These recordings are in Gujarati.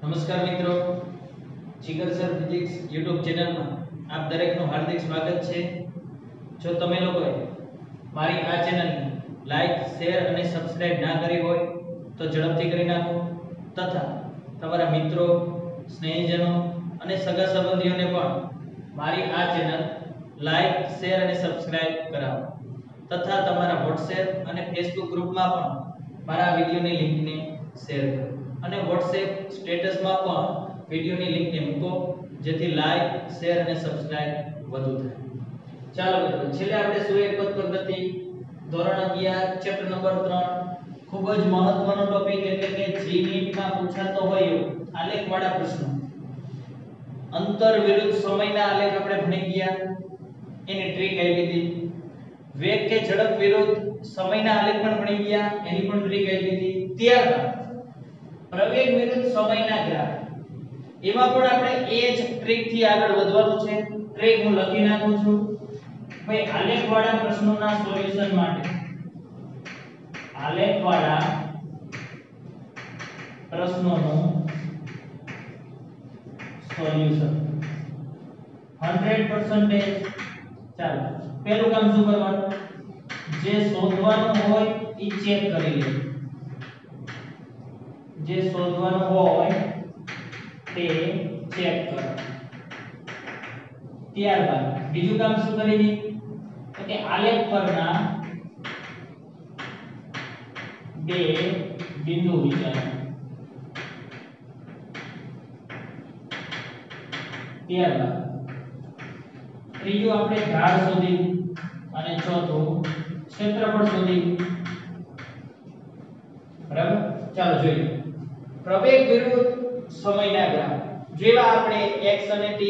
નમસ્કાર મિત્રો, જીગર સર ફિઝિક્સ YouTube ચેનલમાં આપ દરેકનું હાર્દિક સ્વાગત છે। જો તમે લોકોએ મારી આ ચેનલને લાઈક, શેર અને સબસ્ક્રાઇબ ના કરી હોય તો ઝડપથી કરી નાખો તથા તમારા મિત્રો, સ્નેહીજનો અને સગા સંબંધીઓને પણ મારી આ ચેનલ લાઈક, શેર અને સબસ્ક્રાઇબ કરાવો તથા તમારા WhatsApp અને Facebook ગ્રુપમાં પણ મારા વિડિયોની લિંકને શેર કરો અને WhatsApp સ્ટેટસમાં પણ વિડિયોની લિંકને મૂકો જેથી લાઈક, શેર અને સબસ્ક્રાઇબ વધુ થાય। ચાલો મિત્રો, છેલ્લે આપણે સુરેખ પદ પદ્ધતિ ધોરણ 11 ચેપ્ટર નંબર 3 ખૂબ જ મહત્વનો ટોપિક એટલે કે જી નીટમાં પૂછાતો હોય એવો આલેખવાળા પ્રશ્નો અંતર વિરુદ્ધ સમયના આલેખ આપણે ભણી ગયા, એની ટ્રીક આવી હતી। વેગ કે ઝડપ વિરુદ્ધ સમયના આલેખ પણ ભણી ગયા, એની પણ ટ્રીક આવી હતી। ત્યારબાદ પ્રવેગ વિરુદ્ધ સમયના ગ્રાફ, એમાં પણ આપણે એ જ ટ્રીક થી આગળ વધવાનું છે। ટ્રીક હું લખી નાખું છું ભાઈ। આલેખવાળા પ્રશ્નોના સોલ્યુશન માટે આલેખવાળા પ્રશ્નોનું સોલ્યુશન 100%। ચાલો પહેલું કામ શું કરવાનું, જે શોધવાનું હોય એ ચેક કરી લે, જે શોધવાનું હોય તે ચેક કરો। ત્યારબાદ બીજું કામ શું કરીએ તો કે આલેખ પરના બે બિંદુ વિચારો। ત્યારબાદ ત્રીજું આપણે ઢાળ શોધી અને ચોથું ક્ષેત્રફળ શોધી, બરાબર। ચાલો જોઈએ પ્રવેગ વિરુદ્ધ સમયના ગ્રાફ। જેવા આપણે x અને t,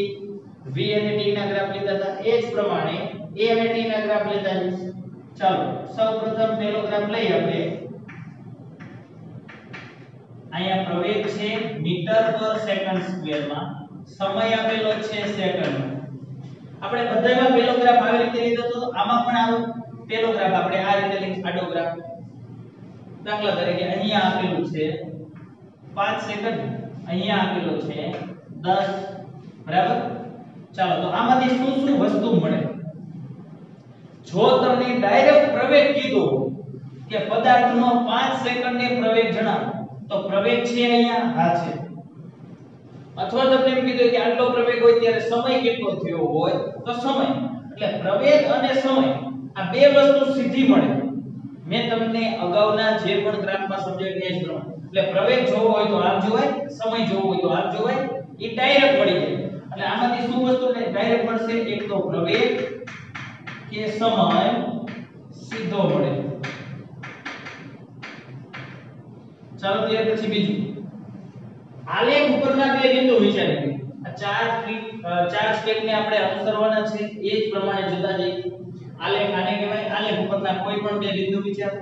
v અને t ના ગ્રાફ લીધા હતા એ જ પ્રમાણે a અને t ના ગ્રાફ લેતા જઈશું। ચાલો સૌપ્રથમ પહેલો ગ્રાફ લઈએ આપણે। અહીંયા પ્રવેગ છે મીટર પર સેકન્ડ સ્ક્વેર માં, સમય આપેલો છે સેકન્ડમાં। આપણે બધામાં પહેલો ગ્રાફ આવી રીતે લીધો તો આમાં પણ આવો પહેલો ગ્રાફ આપણે આ રીતે લઈ આડો ગ્રાફ। દાખલા તરીકે અહીંયા આપેલું છે 5 સેકન્ડ, અહીંયા આપેલો છે 10, બરાબર। ચાલો તો આમાંથી શું શું વસ્તુ મળે? જો તમને ડાયરેક્ટ પ્રવેગ કીધો કે પદાર્થનો 5 સેકન્ડે પ્રવેગ જણાવો તો પ્રવેગ છે અહીંયા આ છે, અથવા તમને એમ કીધું કે આટલો પ્રવેગ હોય ત્યારે સમય કેટલો થયો હોય તો સમય, એટલે પ્રવેગ અને સમય આ બે વસ્તુ સીધી મળે। મેં તમને અગાઉના જે પણ ગ્રાફમાં સમજાવ્યું એ જ પ્રમાણે, એટલે પ્રવેગ જોવો હોય તો આમ જોવાય, સમય જોવો હોય તો આમ જોવાય, એ ડાયરેક્ટ મળી જાય। એટલે આમાંથી શું વસ્તુ ડાયરેક્ટ મળશે? એક તો પ્રવેગ કે સમય સીધો મળે। ચાલો ત્યાર પછી બીજું આલેખ ઉપરના બે બિંદુ વિચારીએ। આ ચાર સ્ટેપને આપણે અનુસરવાના છે એ જ પ્રમાણે જતા જઈએ। આલેખ આને કહેવાય, આલેખ ઉપરના કોઈ પણ બે બિંદુ વિચારો।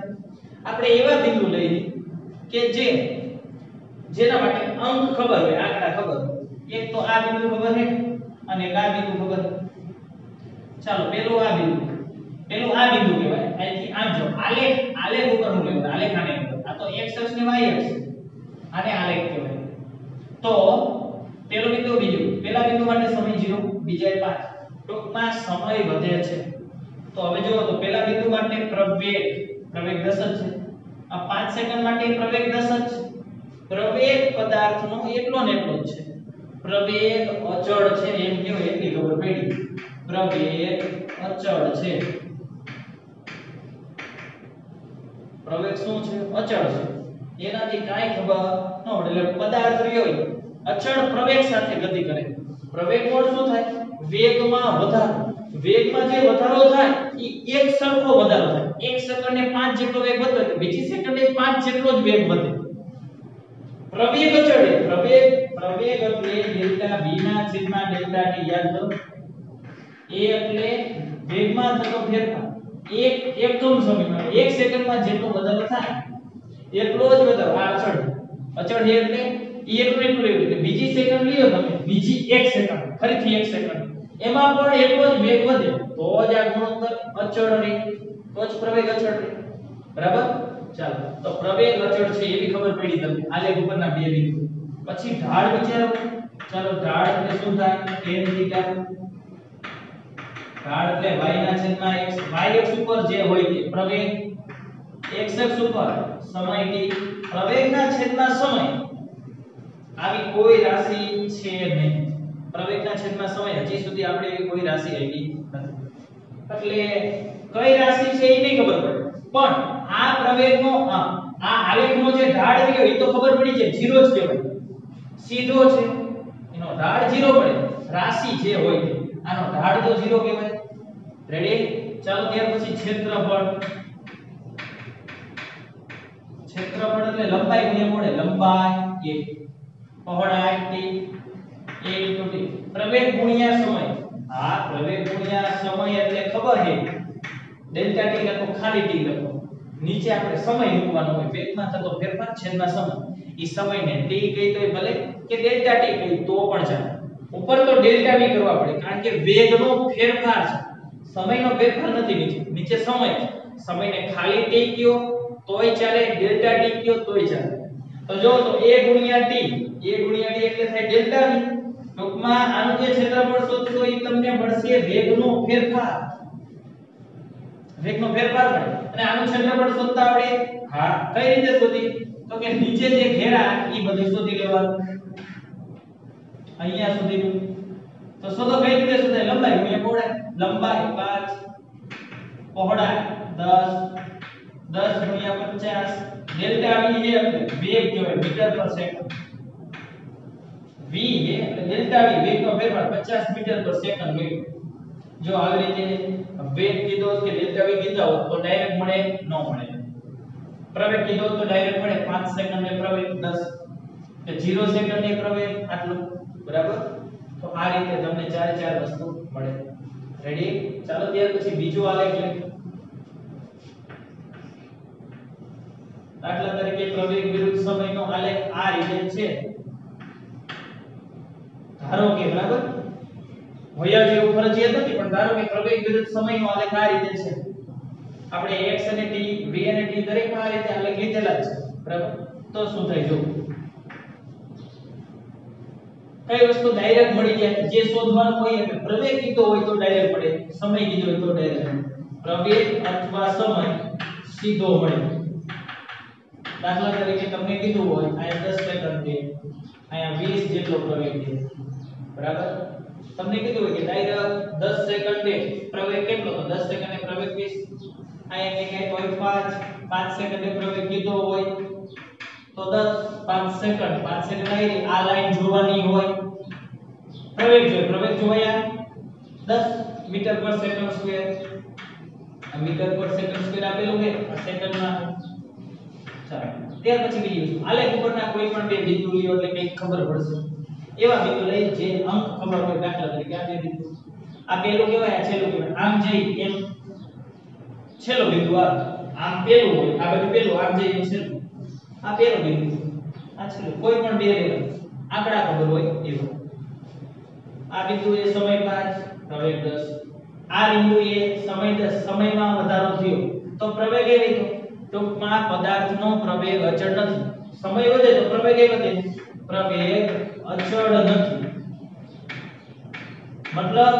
આપણે એવા બિંદુ લઈએ કે જેના માટે અંક ખબર હોય, આંકડા ખબર હોય। એક તો આ બિંદુ ખબર છે અને એક આ બિંદુ ખબર છે। ચાલો પેલું આ બિંદુ કહેવાય। અહીંથી આમ જો આલેખ ઉપરનું લેવું, આલેખ આને કહેવાય। આ તો x અક્ષ ને y અક્ષ, આને આલેખ કહેવાય। તો પેલું બિંદુ, બીજું, પેલા બિંદુ માટે સમય 0, બીજા 5, ટૂંકમાં સમય વધે છે। તો હવે જુઓ તો પેલા બિંદુ માટે પ્રવેગ 10 જ છે, આ 5 સેકન્ડ માટે પ્રવેગ 10 જ છે। પ્રવેગ પદાર્થનો એટલો ને એટલો જ છે, પ્રવેગ અચળ છે એમ કહેવાય, એટલી ખબર પડી। પ્રવેગ અચળ છે, પ્રવેગ શું છે? અચળ છે, એનાથી કાઈ ખબર ન પડે। એટલે પદાર્થ રહ્યો અચળ પ્રવેગ સાથે ગતિ કરે। પ્રવેગ કોણ શું થાય? વેગમાં વધારો, વેગમાં જે વધારો થાય એ એક સરખો વધારો થાય। એક સેકન્ડે 5 જેટલો વેગ વધે તો બીજી સેકન્ડે 5 જેટલો જ વેગ વધે। પ્રવેગ અચળ, પ્રવેગ એટલે ડેલ્ટા v ના છેદમાં ડેલ્ટા t, યાદ કરો। એ એટલે વેગમાં થતો ફેરફાર એક એકમ સમયમાં, એક સેકન્ડમાં જેટલો વધારો થાય એટલો જ વધારો। આ અચળ છે એટલે ઈ એટલું એટલે બીજી સેકન્ડ લ્યો તમે, બીજી 1 સેકન્ડ, ફરીથી 1 સેકન્ડ, એમાં પણ એટલો જ વેગ વધે તો જ આ ગુણોત્તર અચળ રહે, તો જ પ્રવેગ અચળ રહે, બરાબર। ચાલો તો પ્રવેગ અચળ છે એવી ખબર પડી તમને આલેખ ઉપરના બે બિંદુ। પછી ઢાળ વિચારો, ચાલો ઢાળ એટલે શું થાય tan થીટા, ઢાળ એટલે y ના છેદમાં x, y અક્ષ ઉપર જે હોય તે પ્રવેગ, x અક્ષ ઉપર સમય t, પ્રવેગના છેદમાં સમય આવી કોઈ રાશિ છે નહીં, પ્રવેગના છેદમાં સમય હજી સુધી આપણે એવી કોઈ રાશિ આવી નથી, એટલે કઈ રાશિ છે એ નહીં ખબર પડે, પણ આ પ્રવેગનો આ આલેખનો જે ઢાળ રહ્યો એ તો ખબર પડી જાય, 0 જ કહેવાય, સીધો છે એનો ઢાળ 0 પડે, રાશિ જે હોય તે આનો ઢાળ તો 0 કહેવાય. રેડી? ચાલો ત્યાર પછી ક્ષેત્રફળ, ક્ષેત્રફળ એટલે લંબાઈ ગુણ્યા મોડે, લંબાઈ a, પહોળાઈ t, a * t, પ્રવેગ ગુણ્યા સમય, હા પ્રવેગ ગુણ્યા સમય એટલે ખબર છે ડેલ્ટા t લખો, ખાલી t લખો, નીચે આપણે સમય મૂકવાનો હોય, વેગમાં થતો ફેરફાર છેદમાં સમય, ઈ સમયને t કહી તોય ભલે કે ડેલ્ટા t કહી તો પણ ચાલે, ઉપર તો ડેલ્ટા v કરવા પડે કારણ કે વેગનો ફેરફાર છે, સમયનો ફેરફાર નથી, નીચે નીચે સમય છે, સમયને ખાલી t કયો તોય ચાલે, ડેલ્ટા t કયો તોય ચાલે. તો જો તો a ગુણ્યા t એટલે થાય ડેલ્ટા v, ટૂંકમાં આનું જે ક્ષેત્રફળ શોધશો એ તમને મળશે વેગનો ફેરફાર, વેગનો ફેરફાર મળે, અને આનું ક્ષેત્રફળ શોધતા આપણે હા કઈ રીતે શોધી, તો કે નીચે જે ઘેરા ઈ બધું શોધી લેવાનું, અહીંયા સુધી તો શોધો કઈ રીતે શોધાય, લંબાઈ ગુણ્યા પહોળાઈ, લંબાઈ 5, પહોળાઈ 10, 10 ગુણ્યા 50, ડેલ્ટા v છે એટલે વેગ કહેવાય મીટર પર સેકન્ડ, v છે એટલે ડેલ્ટા v વેગનો ફેરફાર 50 મીટર પર સેકન્ડ મેળવ્યો. જો આવી રીતે વેગ કીધો કે ડેલ્ટા v કીધા હોત તો ડાયરેક્ટ મળે ન મળે, પ્રવેગ કીધો તો ડાયરેક્ટ મળે 5 સેકન્ડે પ્રવેગ 10 કે 0 સેકન્ડે પ્રવેગ આટલું, બરાબર? તો આ રીતે તમને ચાર વસ્તુ મળે. રેડી? ચાલો ત્યાર પછી બીજો આલેખ લે, દાખલા તરીકે પ્રવેગ વિરુદ્ધ સમયનો આલેખ આ રીતે છે, ધારો કે બરાબર હોયા જેવું ફરજિયાત નથી, પણ ધારો કે પ્રવેગ વિરુદ્ધ સમયનો આલેખ આ રીતે છે, આપણે x અને t, v અને t દરેકમાં આ રીતે આલેખ લીધેલા છે, બરાબર? તો શું થાય જો કઈ વસ્તુ ડાયરેક્ટ મળી જાય, જે શોધવાનું હોય એટલે પ્રવેગ કીધો હોય તો ડાયરેક્ટ મળે, સમય કીધો હોય તો ડાયરેક્ટ મળે, પ્રવેગ અથવા સમય સીધો મળે. દાખલા તરીકે તમને કીધું હોય અહીંયા 10 સેકન્ડ છે, અહીંયા 20 જેટલો પ્રવેગ છે, બરાબર? તમને કીધું હોય કે ડાયરેક્ટ 10 સેકન્ડે પ્રવેગ કેટલો, તો 10 સેકન્ડે પ્રવેગ 20, અહીંયા કે કોઈ 5 સેકન્ડે પ્રવેગ કીધો હોય તો 10 5 સેકન્ડ આવી આ લાઈન જોવાની હોય, પ્રવેગ જોયા 10 મીટર પર સેકન્ડ સ્ક્વેર, આ મીટર પર સેકન્ડ સ્ક્વેર આપેલું છે આ સેકન્ડમાં. ચાલો ત્યાર પછી બીજી વસ્તુ, આલેખ ઉપરના કોઈ પણ બે બિંદુ લ્યો એટલે કંઈક ખબર પડશે, એવા બિંદુ લઈ જે અંક ખબર હોય, દાખલા તરીકે આ બે બિંદુ, આ પહેલું કહેવાય આ છેલ્લું કહેવાય, આમ જઈ એમ છેલ્લો બિંદુ આમ પહેલું હોય, આ બધું પહેલું આમ જઈ એમ છેલ્લું, આ પહેલું બિંદુ આ છેલ્લું, કોઈ પણ બે લેવા આંકડા ખબર હોય એવો, આ બિંદુ એ સમય 5 પ્રવેગ 10, આ બિંદુ એ સમય 10 સમયમાં વધારો થયો તો પ્રવેગ એ વધ્યો, ટૂંકમાં પદાર્થનો પ્રવેગ અચળ નથી, સમય વધે તો પ્રવેગ એ વધે, પ્રવેગ અચળ નથી, મતલબ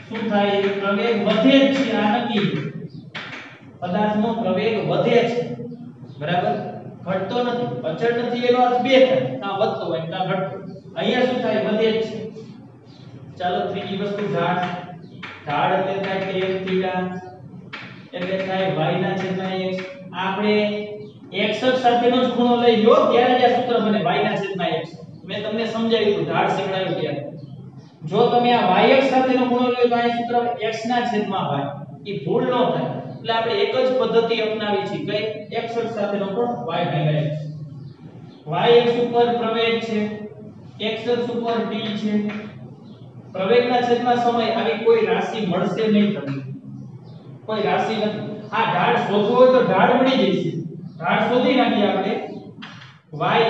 શું થાય, પ્રવેગ વધે જ છે, આ નક્કી, પદાર્થનો પ્રવેગ વધે છે, બરાબર? ઘટતો નથી, અચળ નથી એનો અર્થ બે થાય, કાં વધતો હોય કાં ઘટતો, અહીંયા શું થાય, વધે જ છે. ચાલો ત્રીજી વસ્તુ ઢાળ, ઢાળ એટલે થાય tan થીટા એટલે થાય y ના છેદમાં x, આપણે x અક્ષ સાથેનો જ ખૂણો લઈ લો ત્યારે જ આ સૂત્ર બને y ના છેદમાં x, મેં તમને સમજાવ્યું ઢાળ શીખવાડ્યું ત્યારે, જો તમે આ y અક્ષ સાથેનો ખૂણો લો તો આ સૂત્ર x ના છેદમાં y, એ ભૂલ ન થાય, એટલે આપણે એક જ પદ્ધતિ અપનાવી છે, કઈ x અક્ષ સાથેનો ખૂણો y ભાગ્યા x, y અક્ષ ઉપર પ્રવેગ છે, x અક્ષ ઉપર t છે, પ્રવેગના છેદમાં સમય, આવી કોઈ રાશિ મળશે નહીં તમને, કોઈ રાશિ નથી. આ ઢાળ શોધવો હોય તો ઢાળ મળી જશે, ઢાળ શોધી નાખીએ આપણે, y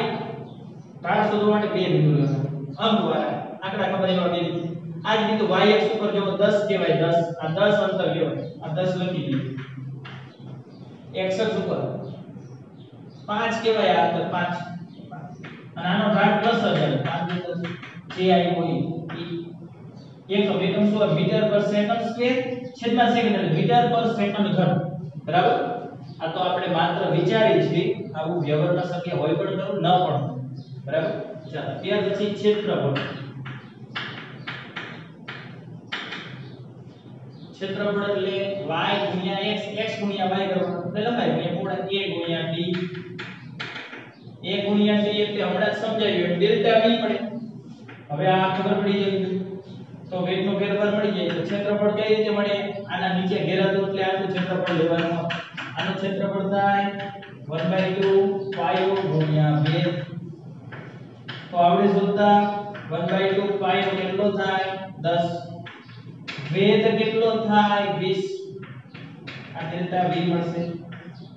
ઢાળ શોધવા માટે બે બિંદુ લેવાના અંકવાળા, આંકડા ખબર એવા બે બિંદુ, આ જ બિંદુ y અક્ષ ઉપર જો 10 કહેવાય, 10 આ 10 અંતર કહેવાય, આ 10 લખી દઈએ, x અક્ષ ઉપર 5 કહેવાય, આ અંતર 5, અને આનો ઢાળ પ્લસ હજાર જે આવ્યો એ એકમ એકમ શું મીટર પર સેકન્ડ સ્ક્વેર છેદમાં સેકન્ડ એટલે મીટર પર સેકન્ડ ઘન બરાબર આ તો આપણે માત્ર વિચારી છે આવું વ્યવહારમાં શક્ય હોય પણ ખરું ન પણ બરાબર ચાલો ત્યાર પછી ક્ષેત્રફળ ક્ષેત્રફળ એટલે y ગુણ્યા x x ગુણ્યા y કરવાનું એટલે લંબાઈ ગુણ્યા પહોળાઈ a ગુણ્યા d a ગુણ્યા d એટલે હમણાં જ સમજાવ્યું ડેલ્ટા v પડે હવે આ ખબર પડી જાય તો વેગનો ફેરફાર મળી જાય તો ક્ષેત્રફળ કઈ રીતે મળે આના નીચે ઘેરાતું એટલે આનું ક્ષેત્રફળ લેવાનું આનું ક્ષેત્રફળ થાય 1/2 પાયો ગુણ્યા 2 તો આવડે શોધતા 1/2 પાયો કેટલો થાય 10 વેધ કેટલો થાય 20 આ ડેલ્ટા v મળશે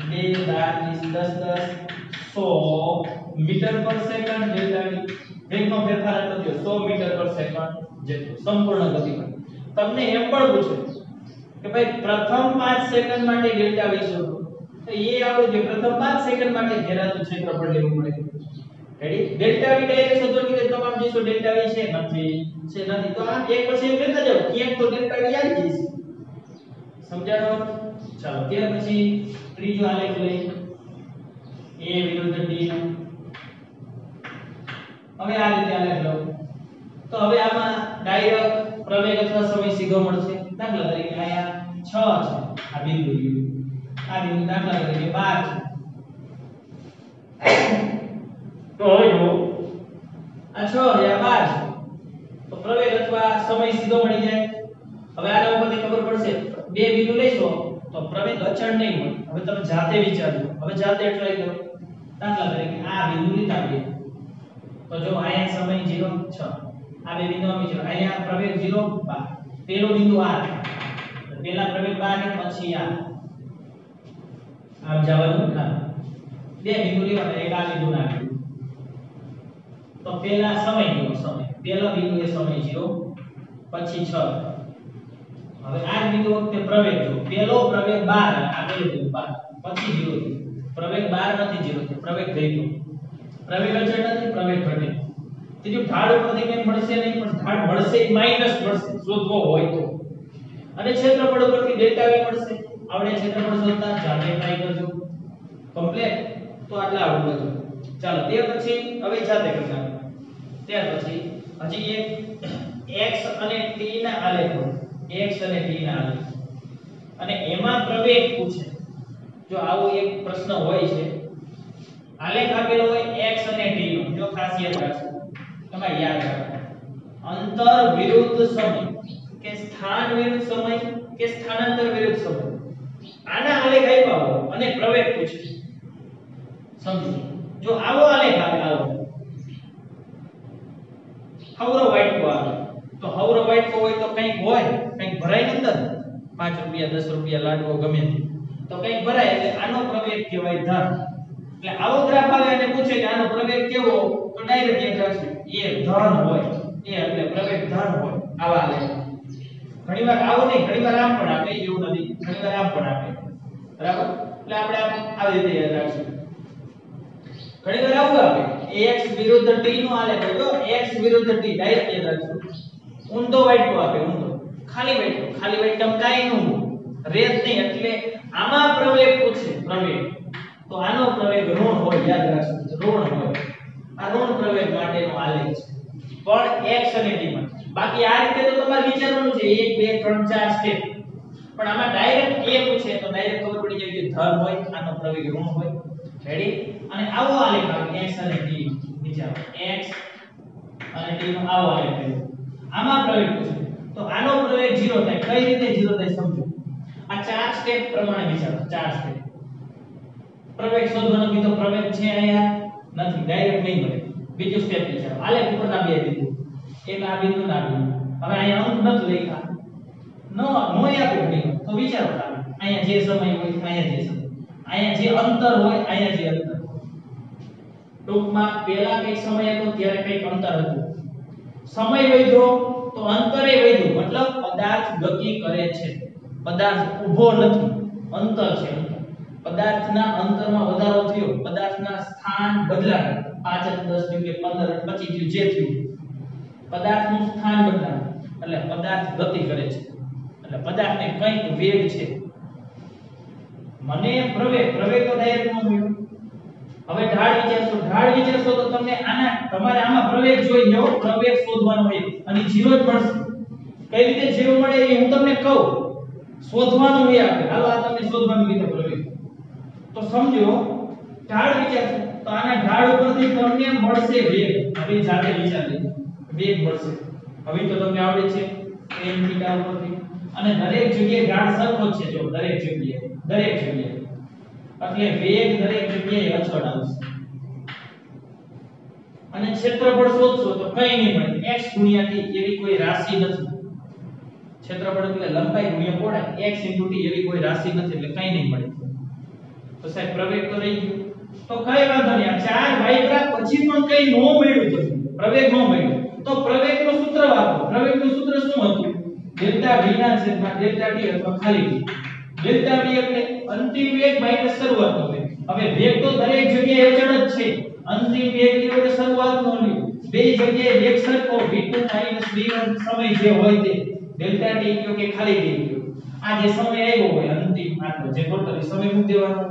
2 10 10 100 મીટર પર સેકન્ડ ડેલ્ટા v વેગનો ફેરફાર એટલો થયો 100 મીટર પર સેકન્ડ જેટલું સંપૂર્ણ ગતિમાં તમને એમ પણ પૂછે કે ભાઈ પ્રથમ 5 સેકન્ડ માટે ડેલ્ટા v શોધો તો એ આવડે છે પ્રથમ 5 સેકન્ડ માટે ઘેરાતું ક્ષેત્રફળ લેવું પડે રેડી ડેલ્ટા v ડાયરેક્ટ શોધો કે તમામ જોશો ડેલ્ટા v છે નથી તો આ એક પછી એક લેતા જાવ ક્યાંક તો ડેલ્ટા v આવી જશે સમજાણો ચાલો ત્યાર પછી ત્રીજો આલેખ લઈ a વિરુદ્ધ d નો હવે આ રીતે આલેખ લો તો હવે આમાં ડાયરેક્ટ પ્રવેગ અથવા સમય સીધો મળશે દાખલા તરીકે આયા 6 છે આ બિંદુ દાખલા તરીકે 12 છે તો હવે જો આ 6 છે આ 12 છે તો પ્રવેગ અથવા સમય સીધો મળી જાય હવે આના ઉપરથી ખબર પડશે બે બિંદુ લેશો તો પ્રવેગ અચળ નહીં હોય હવે તમે જાતે વિચારજો હવે જાતે ટ્રાય કરો દાખલા તરીકે આ બિંદુ લીધા બે તો જો આયા સમય 0 6 આ બે બિંદુ અમે છે અહીંયા પ્રવેગ 0 12 પેલો બિંદુ આ પહેલા પ્રવેગ 12 પછી આ આમ જવાનું ના બે બિંદુ લેવાના એક આ બિંદુ નાખ્યું તો પહેલા સમય પહેલો બિંદુ એ સમય 0 પછી 6 હવે આ બિંદુ વખતે પ્રવેગ જો પહેલો પ્રવેગ 12 આ પેલો બિંદુ 12 પછી 0 પ્રવેગ 12 નથી 0 છે પ્રવેગ થઈ ગયો પ્રવેગ અચળ નથી પ્રવેગ ઘટે ત્રીજું ઢાળ ઉપરથી કંઈ મળશે નહીં પણ ઢાળ મળશે માઈનસ મળશે શોધવો હોય તો અને ક્ષેત્રફળ ઉપરથી ડેલ્ટા v મળશે આવડે ક્ષેત્રફળ શોધતા જાતે ટ્રાય કરજો કમ્પ્લીટ તો આટલા આવડવું બધું ચાલો ત્યાર પછી હવે જાતે કરતા ત્યાર પછી હજી એક x અને t ના આલેખો x અને t ના આલેખ અને એમાં પ્રવેગ પૂછે જો આવો એક પ્રશ્ન હોય છે આલેખ આપેલો હોય x અને t નો જો ખાસ યાદ રાખજો તમારે યાદ રાખો અંતર વિરુદ્ધ સમય કે સ્થાન વિરુદ્ધ સમય કે સ્થાનાંતર વિરુદ્ધ સમય આના આલેખ આપ્યા હોય અને પ્રવેગ પૂછે સમજો જો આવો આલેખ આવે આવો હવરો વાટકો આવે તો હવરો વાટકો હોય તો કંઈક ભરાય અંદર 5 રૂપિયા 10 રૂપિયા લાડવો ગમે તો કંઈક ભરાય એટલે આનો પ્રવેગ કહેવાય ધન એટલે આવો ગ્રાફ આવે અને પૂછે કે આનો પ્રવેગ કેવો તો ડાયરેક્ટ યાદ રાખજો એ ધન હોય એ એટલે પ્રવેગ ધન હોય આવા આલેખ ઘણીવાર આવો નહીં ઘણીવાર આમ પણ આપે એવું નથી ઘણીવાર આમ પણ આપે બરાબર એટલે આપણે આવી રીતે યાદ રાખશું ઘણીવાર આવું આપે x વિરુદ્ધ t નો આલેખ જો x વિરુદ્ધ t ડાયરેક્ટ યાદ રાખજો ઊંધો વાટકો આપે ઊંધો ખાલી વાટકો કાઈ નું રેત નહીં એટલે આમાં પ્રવેગ પૂછે પ્રવેગ તો આનો પ્રવેગ ઋણ હોય યાદ રાખજો ઋણ હોય આ ઋણ પ્રવેગ માટેનો આલેખ છે પણ x અને t માં બાકી આ રીતે તો તમારે વિચારવાનું છે 1 2 3 4 સ્ટેપ પણ આમાં ડાયરેક્ટ એ પૂછે તો ડાયરેક્ટ ખબર પડી જાય કે ધન હોય આનો પ્રવેગ ઋણ હોય રેડી અને આવો આલેખ આવે x અને t વિચારો x અને t નો આવો આલેખ આવે આમાં પ્રવેગ પૂછે તો આનો પ્રવેગ 0 થાય કઈ રીતે 0 થાય સમજો આ 4 સ્ટેપ પ્રમાણે વિચારો 4 સ્ટેપ પ્રવેગ શોધવાનો કીધો પ્રવેગ છે અહીંયા નથી ડાયરેક્ટ નહીં મળે બીજું સ્ટેપ વિચારો આલેખ ઉપરના બે બિંદુ એક આ બિંદુ ના બિંદુ હવે અહીંયા અંક નથી લખ્યા નો આપ્યો નહીં તો વિચારો અહીંયા જે સમય હોય અહીંયા જે અંતર હોય અહીંયા જે અંતર ટૂંકમાં પહેલા કઈ સમય હતો ત્યારે કઈક અંતર હતું સમય વધ્યો તો અંતરે વધ્યું મતલબ પદાર્થ ગતિ કરે છે પદાર્થ ઊભો નથી અંતર છે પદાર્થના અંતરમાં વધારો થયો પદાર્થના સ્થાન બદલાયા 5 અને 10 થયું કે 15 અને 25 થયું જે થયું પદાર્થનું સ્થાન બદલાય એટલે પદાર્થ ગતિ કરે છે એટલે પદાર્થને કંઈક વેગ છે મને પ્રવેગ તો ડાયરેક્ટ ન મળ્યો હવે ઢાળ વિચારશો તો તમને તમારે આમાં પ્રવેગ જોઈએ એવો પ્રવેગ શોધવાનો હોય અને 0 જ મળશે કઈ રીતે 0 મળે એ હું તમને કહું શોધવાનું હોય આપણે હાલો આ તમને શોધવાનું કીધું પ્રવેગ તો સમજો ઢાળ વિચારશો તો આના ઢાળ ઉપરથી તમને મળશે વેગ હવે જાતે વિચાર લેજો વેગ મળશે હવે તો તમને આવડે છે tan θ ઉપરથી અને દરેક જગ્યાએ ઢાળ સરખો છે જો દરેક જગ્યાએ એટલે વેગ દરેક જગ્યાએ અચળ આવશે અને ક્ષેત્રફળ શોધશો તો કંઈ નહીં મળે x * t એવી કોઈ રાશિ નથી ક્ષેત્રફળ એટલે લંબાઈ ગુણ્યા પહોળાઈ x * t એવી કોઈ રાશિ નથી એટલે કંઈ નહીં મળે તો સાહેબ પ્રવેગ તો રહી ગયો તો કઈ વાંધો નહીં આ ચાર વાયરા પછી પણ કઈ નો મળ્યું તો પ્રવેગ નો મળ્યો તો પ્રવેગનું સૂત્ર વાપરો પ્રવેગનું સૂત્ર શું હતું ડેલ્ટા v ના છેદમાં ડેલ્ટા t અથવા ખાલી ડેલ્ટા v એટલે અંતિમ વેગ માઈનસ શરૂઆતનો વેગ હવે વેગ તો દરેક જગ્યાએ અચળ જ છે અંતિમ વેગ લ્યો કે શરૂઆતનો લ્યો બે જગ્યાએ વેગ સરખો v2 v1 સમય જે હોય તે ડેલ્ટા t કયો કે ખાલી t કયો આ જે સમય આવ્યો હોય અંતિમ આટલો જે ટોટલી સમય મૂકી દેવાનો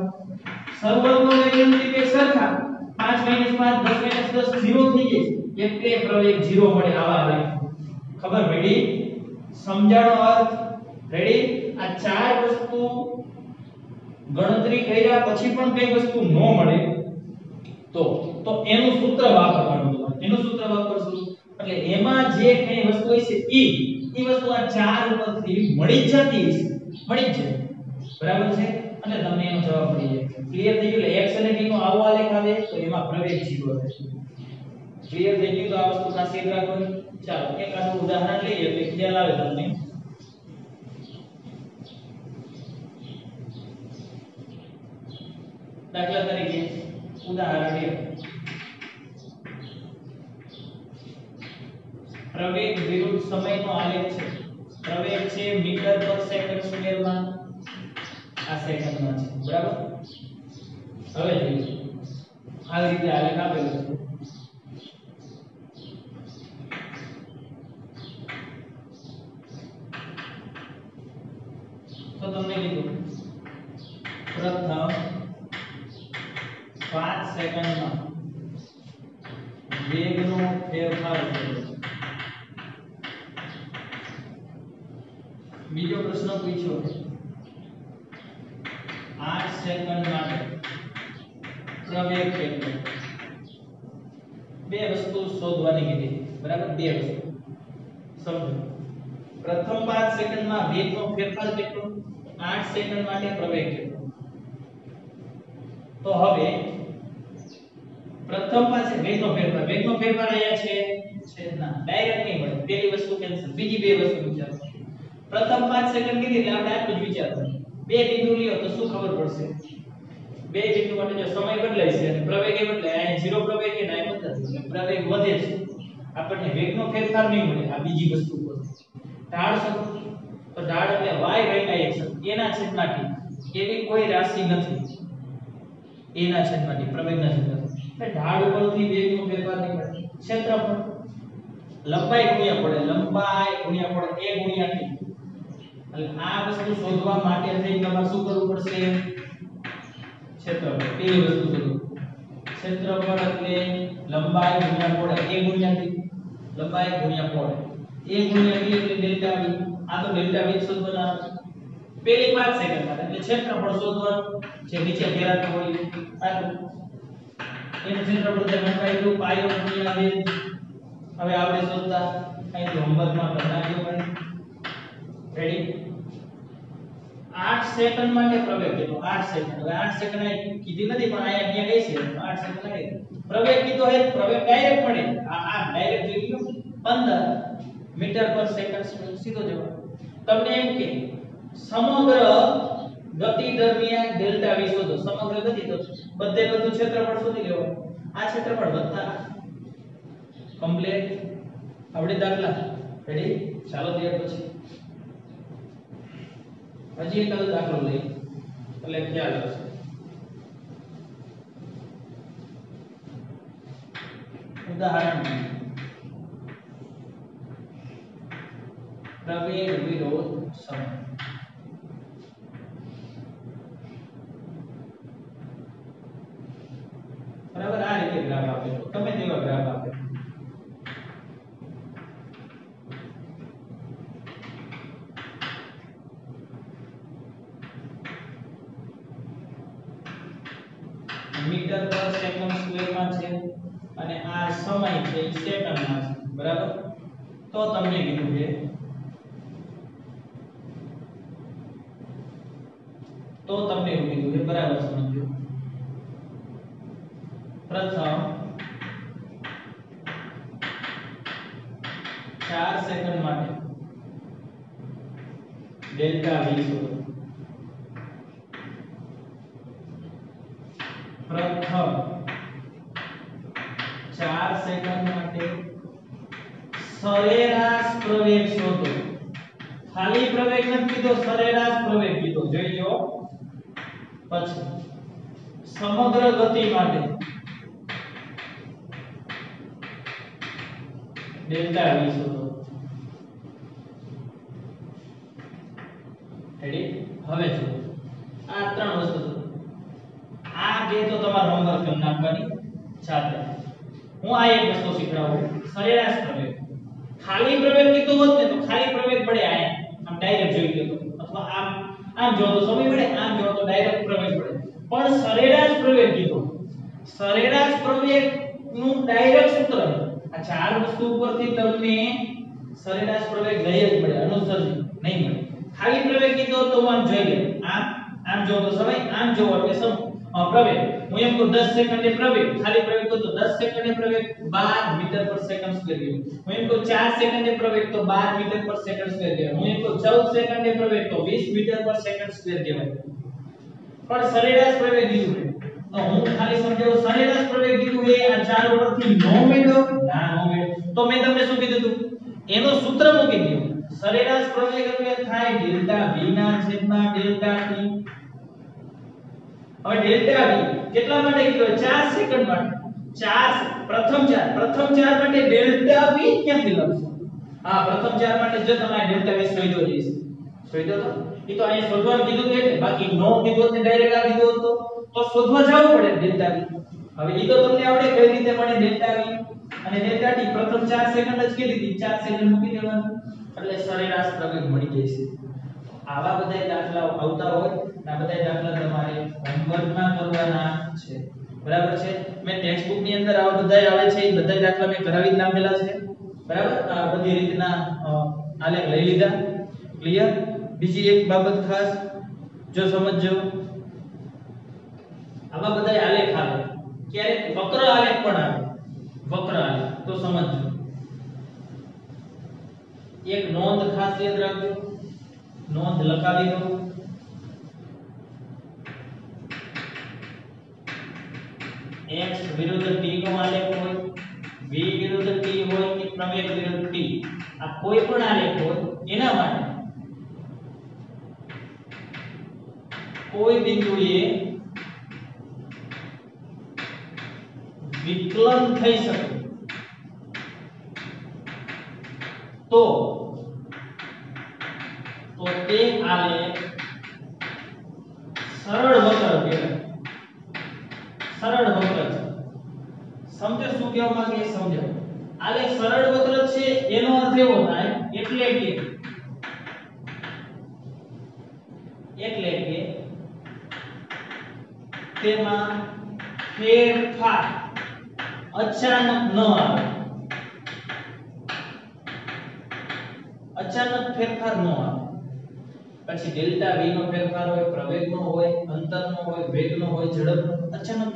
શરૂઆતનો વેગ અંતિમ વેગ સરખા 5 - 5 10 - 10 0 થઈ જાય એટલે પ્રવેગ 0 મળે આવા આવે ખબર પડી સમજાણો અર્થ રેડી આ ચાર વસ્તુ ગણતરી કર્યા પછી પણ કઈ વસ્તુ ન મળે તો એનું સૂત્ર વાપરવાનું એનું સૂત્ર વાપરશું એટલે એમાં જે કઈ વસ્તુ હોય છે ઈ વસ્તુ આ ચાર ઉપરથી મળી જ જતી છે મળી જ જાય બરાબર છે અને તમને એનો જવાબ મળી જાય ક્લિયર થઈ ગયું એટલે x અને t નો આવો આલેખ આવે તો એમાં પ્રવેગ 0 રહેશે ક્લિયર થઈ ગયું તો આ વસ્તુ ખાસ યાદ રાખવાની ચાલો એક આનું ઉદાહરણ લઈએ એટલે ખ્યાલ આવે તમને દાખલા તરીકે ઉદાહરણ લે પ્રવેગ વિરુદ્ધ સમયનો આલેખ છે પ્રવેગ છે મીટર પર સેકન્ડ સ્ક્વેરમાં આ સેકન્ડમાં છે બરાબર હવે જોઈએ આવી રીતે આલેખ આપેલો છે તો તમને કીધું પ્રથમ 5 સેકન્ડમાં વેગનો ફેરફાર થયો બીજો પ્રશ્ન પૂછ્યો 8 સેકન્ડ માટે પ્રવેગ કેટલો બે વસ્તુ શોધવાની કીધી બરાબર બે વસ્તુ સમજો પ્રથમ 5 સેકન્ડમાં વેગનો ફેરફાર કેટલો 8 સેકન્ડ માટે પ્રવેગ કેટલો તો હવે પ્રથમ પાસે વેગનો ફેરફાર આયા છે ના ડાયરેક્ટ નહીં મળે પહેલી વસ્તુ કેન્સલ બીજી બે વસ્તુ વિચારો પ્રથમ 5 સેકન્ડ કીધી એટલે આપણે આટલું જ વિચારવાનું બે બિંદુ લ્યો તો શું ખબર પડશે બે બિંદુ માટે જો સમય બદલાય છે અને પ્રવેગ એ બદલાય અહીં 0 પ્રવેગ કે ના બદલાય પ્રવેગ વધે છે આપણને વેગનો ફેરફાર નહીં મળે આ બીજી વસ્તુ પર ઢાળ શબ્દ તો ઢાળ એટલે y x એના છેદમાં t એવી કોઈ રાશિ નથી એના છેદમાં t પ્રવેગના છેદમાં એટલે ઢાળ ઉપરથી વેગનો ફેરફાર નહીં મળે ક્ષેત્રફળ લંબાઈ ગુણ્યા પડે a ગુણ્યા t એટલે આ વસ્તુ શોધવા માટે થઈ તમારે શું કરવું પડશે ક્ષેત્રફળ પેલી વસ્તુ શોધો ક્ષેત્રફળ એટલે લંબાઈ ગુણ્યા પહોળાઈ a ગુણ્યા t લંબાઈ ગુણ્યા પહોળાઈ a ગુણ્યા t એટલે ડેલ્ટા v આ તો ડેલ્ટા v શોધવાના પેલી 5 સેકન્ડ માટે એટલે ક્ષેત્રફળ શોધવાનું જે નીચે ફેરવતું હોય આટલું એનું ક્ષેત્રફળ છે 1/2 પાયો ગુણ્યા વેગ હવે આપણે શોધતા અહીં હોમવર્કમાં બનાવ્યો હોય રેડી 8 સેકન્ડ માટે પ્રવેગ કેટલો 8 સેકન્ડ હવે 8 સેકન્ડ આ કીધી નથી પણ અહીંયા કઈ છે 8 સેકન્ડ લાગે પ્રવેગ કીધો હે પ્રવેગ ડાયરેક્ટ મળે આ ડાયરેક્ટ જોઈ લો 15 મીટર પર સેકન્ડ સીધો જવાબ તમને એમ કે સમગ્ર ગતિ દરમિયાન ડેલ્ટા v શોધો સમગ્ર ગતિ તો બધું ક્ષેત્રફળ શોધી લેવાનું આ ક્ષેત્રફળ વધતા કમ્પ્લીટ આવડે દાખલા રેડી ચાલો ત્યાર પછી હજી એક દાખલો લઈ એટલે ખ્યાલ આવશે ઉદાહરણ પ્રવેગ વિરોધ સમય બરાબર આ રીતે ગ્રાફ આપેલો તમે તેવા ગ્રાફ આપેલો મીટર પર સેકન્ડ સ્ક્વેર માં છે અને આ સમય છે એ સેકન્ડ માં છે બરાબર તો તમને કીધું છે એવું કીધું છે બરાબર સમજો પ્રથમ 4 સેકન્ડ માટે ડેલ્ટા v શોધો પ્રથમ 4 સેકન્ડ માટે સરેરાશ પ્રવેગ શોધો ખાલી પ્રવેગ નથી કીધો સરેરાશ પ્રવેગ કીધો જોઈ લો પછી સમગ્ર ગતિ માટે ડેલ્ટા v શોધો રેડી હવે જો આ ત્રણ વસ્તુ આ બે તો તમારે હોમવર્ક કરી નાખવાની સાથે હું આ એક વસ્તુ શીખડાવું સરેરાશ પ્રવેગ ખાલી પ્રવેગ કીધું હોત ને તો ખાલી પ્રવેગ પડે આમ ડાયરેક્ટ જોઈ લો અથવા આમ જો તો સમય પડે આમ જો તો ડાયરેક્ટ પ્રવેગ પડે પણ સરેરાશ પ્રવેગ કીધો સરેરાશ પ્રવેગ નું ડાયરેક્ટ સૂત્ર આ ચાર વસ્તુ ઉપરથી તમને સરેરાશ પ્રવેગ લઈ જ પડે અનુસરજી નહીં મળે ખાલી પ્રવેગ કીધો તો આમ જોઈ લે આમ જો તો સમય આમ જો એટલે સમય પ્રવેગ હું એમ કહું 10 સેકન્ડે પ્રવેગ ખાલી પ્રવેગ તો 10 સેકન્ડે પ્રવેગ 12 મીટર પર સેકન્ડ સ્ક્વેર કહેવાય હું એમ કહું 4 સેકન્ડે પ્રવેગ તો 12 મીટર પર સેકન્ડ સ્ક્વેર કહેવાય હું એમ કહું 14 સેકન્ડે પ્રવેગ તો 20 મીટર પર સેકન્ડ સ્ક્વેર કહેવાય પણ સરેરાશ પ્રવેગ કીધું છે તો હું ખાલી સમજાવું સરેરાશ પ્રવેગ કીધું એ આ ચાર ઉપરથી નો મેળો ના નો મેળો તો મેં તમને શું કીધું હતું એનો સૂત્ર મૂકી દીધું સરેરાશ પ્રવેગ એટલે થાય ડેલ્ટા v ના છેદમાં ડેલ્ટા t હવે ડેલ્ટા v કેટલા માટે કીધો 4 સેકન્ડ માટે 4 પ્રથમ 4 માટે ડેલ્ટા v ક્યાંથી લખશો હા પ્રથમ 4 માટે જો તમારે ડેલ્ટા v શોધ્યો જઈશ શોધ્યો તો એ તો અહીંયા શોધવાનું કીધું છે એટલે બાકી નો કીધું ને ડાયરેક્ટ આ કીધું તો શોધવા જવું પડે ડેલ્ટા v હવે ઈ તો તમને આવડે કઈ રીતે મળે ડેલ્ટા v અને ડેલ્ટા t પ્રથમ 4 સેકન્ડ જ કીધી હતી 4 સેકન્ડ મૂકી દેવાનું એટલે સરેરાશ પ્રવેગ મળી જશે આવા બધા દાખલાઓ આવતા હોય આ બધા દાખલા તમારે હોમવર્કમાં કરવાના છે બરાબર છે મેં ટેક્સ્ટ બુક ની અંદર આવા બધા આવે છે એ બધા દાખલા મેં કરાવી જ નાખેલા છે બરાબર આ બધી રીતના આલેખ લઈ લીધા ક્લિયર બીજી એક બાબત ખાસ જો સમજજો આવા બધા આલેખ આવે ક્યારેક વક્ર આલેખ પણ આવે વક્ર આલેખ તો સમજજો એક નોંધ ખાસ યાદ રાખજો નોંધ લખાવી દો x વિરુદ્ધ t નો આલેખ હોય v વિરુદ્ધ t હોય કે પ્રવેગ વિરુદ્ધ t આ કોઈ પણ આલેખ હોય એના માટે કોઈ બિંદુએ વિકલન થઈ શકે તો તે આલેખ સરળ વક્ર કહેવાય સરળ વક્ર છે સમજો શું કહેવા માંગે સમજો આલેખ સરળ વક્ર છે એનો અર્થ એવો થાય એટલે કે તેમાં ફેરફાર અચાનક ન આવે અચાનક ફેરફાર ન આવે પછી ડેલ્ટા v નો ફેરફાર હોય પ્રવેગનો હોય અંતરનો હોય વેગનો હોય ઝડપનો અચાનક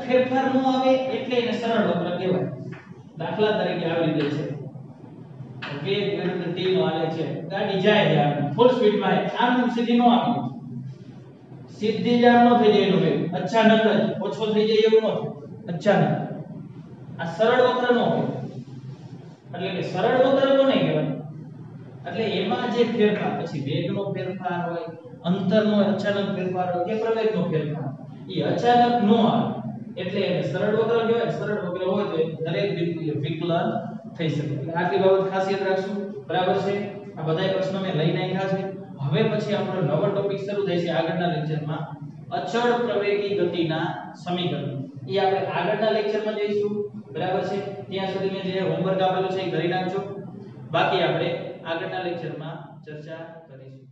ફેરફાર ન આવે એટલે એને સરળ વક્ર કહેવાય દાખલા તરીકે આવી રીતે છે વેગ વિરુદ્ધ t નો આલેખ છે ગાડી જાય છે આમ ફૂલ સ્પીડ માં આમ સીધી ન આવી સીધી જ આમ ન થઈ જાય એનો વેગ અચાનક જ ઓછો થઈ જાય એવું ન થાય અચાનક આ સરળ વક્ર ન હોય એટલે કે સરળ વક્ર કોને કહેવાય એટલે એમાં જે ફેરફાર પછી વેગનો ફેરફાર હોય અંતરનો અચાનક ફેરફાર હોય કે પ્રવેગનો ફેરફાર એ અચાનક ન આવે એટલે એને સરળ વક્ર કહેવાય. સરળ વક્ર હોય તો એ દરેક બિંદુએ વિકલન થઈ શકે. એટલે આટલી બાબત ખાસ યાદ રાખશું. બરાબર છે. આ બધાય પ્રશ્નો મેં લઈ નાખ્યા છે. હવે પછી આપણો નવો ટોપિક શરૂ થાય છે આગળના લેક્ચરમાં, અચળ પ્રવેગી ગતિના સમીકરણ. એ આપણે આગળના લેક્ચરમાં જોઈશું. બરાબર છે. ત્યાં સુધી મેં જે હોમવર્ક આપેલું છે એ કરી નાખજો. બાકી આપણે આગળના લેક્ચરમાં ચર્ચા કરીશું.